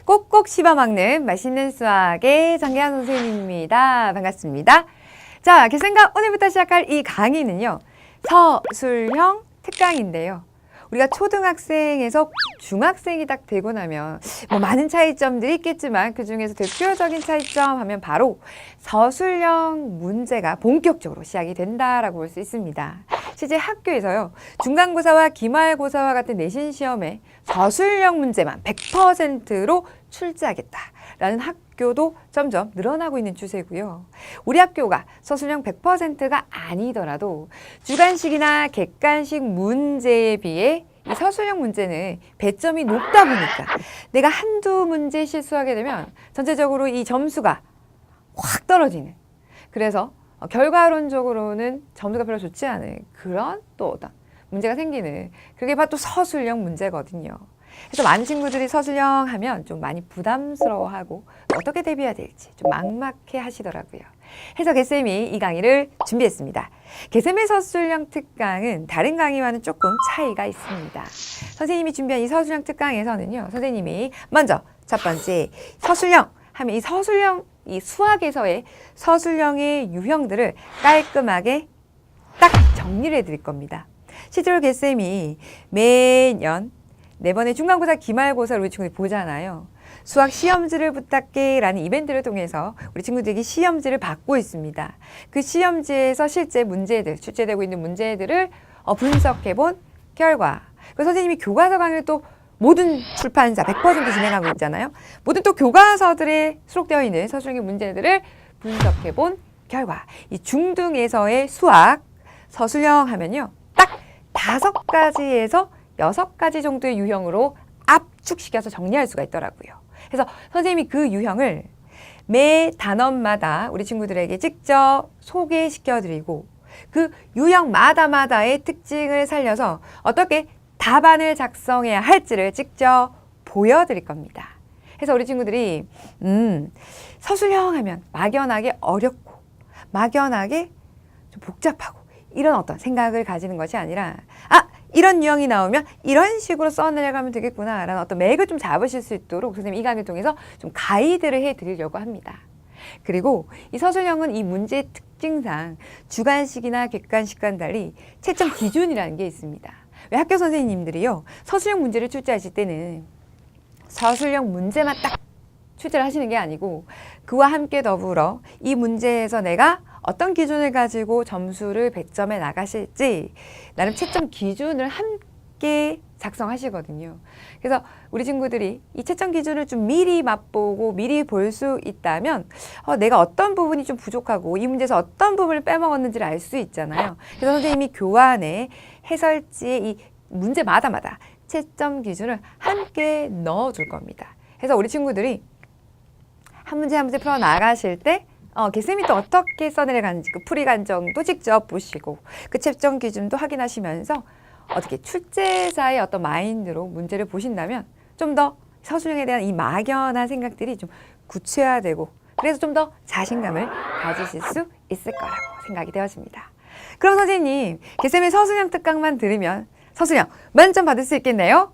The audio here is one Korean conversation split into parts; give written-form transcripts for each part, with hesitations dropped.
꼭꼭 씹어먹는 맛있는 수학의 정계한 선생님입니다. 반갑습니다. 자, 개생각 오늘부터 시작할 이 강의는요. 서술형 특강인데요. 우리가 초등학생에서 중학생이 딱 되고 나면 뭐 많은 차이점들이 있겠지만 그중에서 대표적인 차이점 하면 바로 서술형 문제가 본격적으로 시작이 된다라고 볼 수 있습니다. 실제 학교에서요. 중간고사와 기말고사와 같은 내신 시험에 서술형 문제만 100%로 출제하겠다라는 학교도 점점 늘어나고 있는 추세고요. 우리 학교가 서술형 100%가 아니더라도 주관식이나 객관식 문제에 비해 이 서술형 문제는 배점이 높다 보니까 내가 한두 문제 실수하게 되면 전체적으로 이 점수가 확 떨어지는, 그래서 결과론적으로는 점수가 별로 좋지 않은 그런 또 어떤 문제가 생기는, 그게 바로 또 서술형 문제거든요. 그래서 많은 친구들이 서술형 하면 좀 많이 부담스러워하고 어떻게 대비해야 될지 좀 막막해 하시더라고요. 해서 개쌤이 이 강의를 준비했습니다. 개쌤의 서술형 특강은 다른 강의와는 조금 차이가 있습니다. 선생님이 준비한 이 서술형 특강에서는요. 선생님이 먼저 첫 번째 서술형 하면 이 서술형, 이 수학에서의 서술형의 유형들을 깔끔하게 딱 정리를 해드릴 겁니다. 실제로 개쌤이 매년 4번의 중간고사, 기말고사를 우리 친구들이 보잖아요. 수학 시험지를 부탁해 라는 이벤트를 통해서 우리 친구들에게 시험지를 받고 있습니다. 그 시험지에서 실제 문제들, 출제되고 있는 문제들을 분석해 본 결과, 그 선생님이 교과서 강의를 또 모든 출판사 100% 진행하고 있잖아요. 모든 또 교과서들에 수록되어 있는 서술형의 문제들을 분석해 본 결과, 이 중등에서의 수학 서술형 하면요. 딱 5가지에서 6가지 정도의 유형으로 압축시켜서 정리할 수가 있더라고요. 그래서 선생님이 그 유형을 매 단원마다 우리 친구들에게 직접 소개시켜드리고 그 유형마다의 특징을 살려서 어떻게 답안을 작성해야 할지를 직접 보여드릴 겁니다. 그래서 우리 친구들이 서술형 하면 막연하게 어렵고 막연하게 좀 복잡하고 이런 어떤 생각을 가지는 것이 아니라 이런 유형이 나오면 이런 식으로 써내려가면 되겠구나 라는 어떤 맥을 좀 잡으실 수 있도록 선생님이 이 강의를 통해서 좀 가이드를 해드리려고 합니다. 그리고 이 서술형은 이 문제의 특징상 주관식이나 객관식과는 달리 채점 기준이라는 게 있습니다. 왜 학교 선생님들이요 서술형 문제를 출제하실 때는 서술형 문제만 딱 출제를 하시는 게 아니고 그와 함께 더불어 이 문제에서 내가 어떤 기준을 가지고 점수를 배점해 나가실지 나름 채점 기준을 함께 작성하시거든요. 그래서 우리 친구들이 이 채점 기준을 좀 미리 맛보고 미리 볼 수 있다면 내가 어떤 부분이 좀 부족하고 이 문제에서 어떤 부분을 빼먹었는지를 알 수 있잖아요. 그래서 선생님이 교환에 해설지에 이 문제마다 채점 기준을 함께 넣어줄 겁니다. 그래서 우리 친구들이 한 문제 한 문제 풀어 나가실 때 개쌤이 또 어떻게 써내려가는지 그 풀이 과정도 직접 보시고 그 채점 기준도 확인하시면서 어떻게 출제자의 어떤 마인드로 문제를 보신다면 좀 더 서술형에 대한 이 막연한 생각들이 좀 구체화되고 그래서 좀 더 자신감을 가지실 수 있을 거라고 생각이 되었습니다. 그럼 선생님, 개쌤의 서술형 특강만 들으면 서술형 만점 받을 수 있겠네요?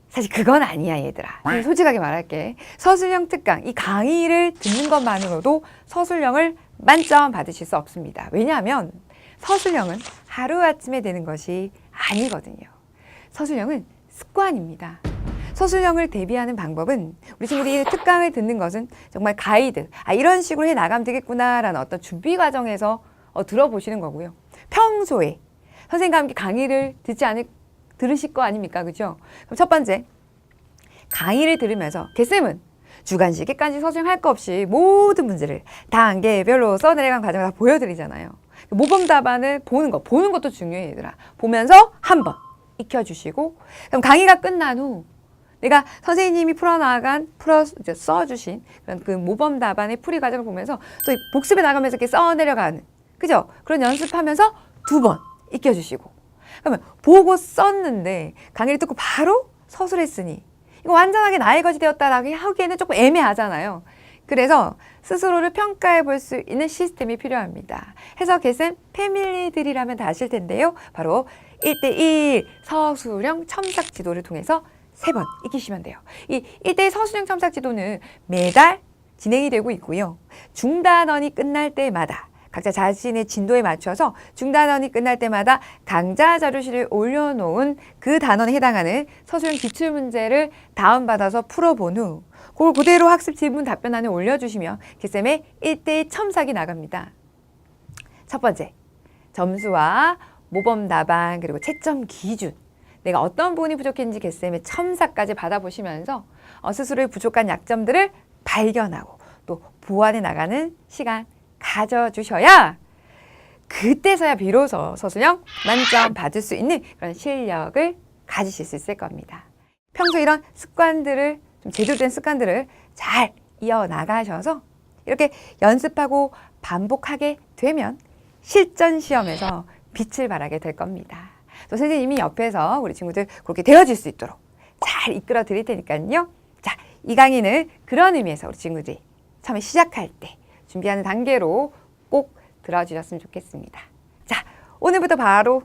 사실 그건 아니야 얘들아. 솔직하게 말할게. 서술형 특강, 이 강의를 듣는 것만으로도 서술형을 만점 받으실 수 없습니다. 왜냐하면 서술형은 하루아침에 되는 것이 아니거든요. 서술형은 습관입니다. 서술형을 대비하는 방법은 우리 친구들이 특강을 듣는 것은 정말 가이드, 이런 식으로 해 나가면 되겠구나라는 어떤 준비 과정에서 들어보시는 거고요. 평소에 선생님과 함께 강의를 들으실 거 아닙니까? 그죠? 그럼 첫 번째, 강의를 들으면서 개쌤은 주관식, 객관식, 서술형 할 거 없이 모든 문제를 단계별로 써내려간 과정을 다 보여드리잖아요. 모범 답안을 보는 것도 중요해요, 얘들아. 보면서 한번 익혀주시고, 그럼 강의가 끝난 후 내가 선생님이 써주신 그런 그 모범 답안의 풀이 과정을 보면서 또 복습해 나가면서 이렇게 써내려가는, 그죠? 그런 연습하면서 2번 익혀주시고, 그러면 보고 썼는데 강의를 듣고 바로 서술했으니 이거 완전하게 나의 것이 되었다라고 하기에는 조금 애매하잖아요. 그래서 스스로를 평가해 볼 수 있는 시스템이 필요합니다. 해서 개쌤 패밀리들이라면 다 아실 텐데요. 바로 1:1 서술형 첨삭 지도를 통해서 3번 익히시면 돼요. 이 1대1 서술형 첨삭지도는 매달 진행이 되고 있고요. 중단원이 끝날 때마다 각자 자신의 진도에 맞춰서 중단원이 끝날 때마다 강좌 자료실에 올려놓은 그 단원에 해당하는 서술형 기출문제를 다운받아서 풀어본 후 그걸 그대로 학습 질문 답변안에 올려주시면 개쌤의 1대1 첨삭이 나갑니다. 첫 번째, 점수와 모범 답안 그리고 채점 기준, 내가 어떤 부분이 부족했는지 개쌤의 첨삭까지 받아보시면서 스스로의 부족한 약점들을 발견하고 또 보완해 나가는 시간 가져주셔야 그때서야 비로소 서술형 만점 받을 수 있는 그런 실력을 가지실 수 있을 겁니다. 평소 이런 습관들을 좀 제대로 된 습관들을 잘 이어나가셔서 이렇게 연습하고 반복하게 되면 실전 시험에서 빛을 발하게 될 겁니다. 또 선생님이 옆에서 우리 친구들 그렇게 되어질 수 있도록 잘 이끌어 드릴 테니까요. 자, 이 강의는 그런 의미에서 우리 친구들이 처음에 시작할 때 준비하는 단계로 꼭 들어주셨으면 좋겠습니다. 자, 오늘부터 바로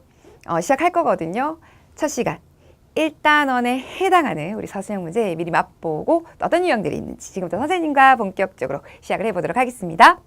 시작할 거거든요. 첫 시간 1단원에 해당하는 우리 서술형 문제 미리 맛보고 또 어떤 유형들이 있는지 지금부터 선생님과 본격적으로 시작을 해보도록 하겠습니다.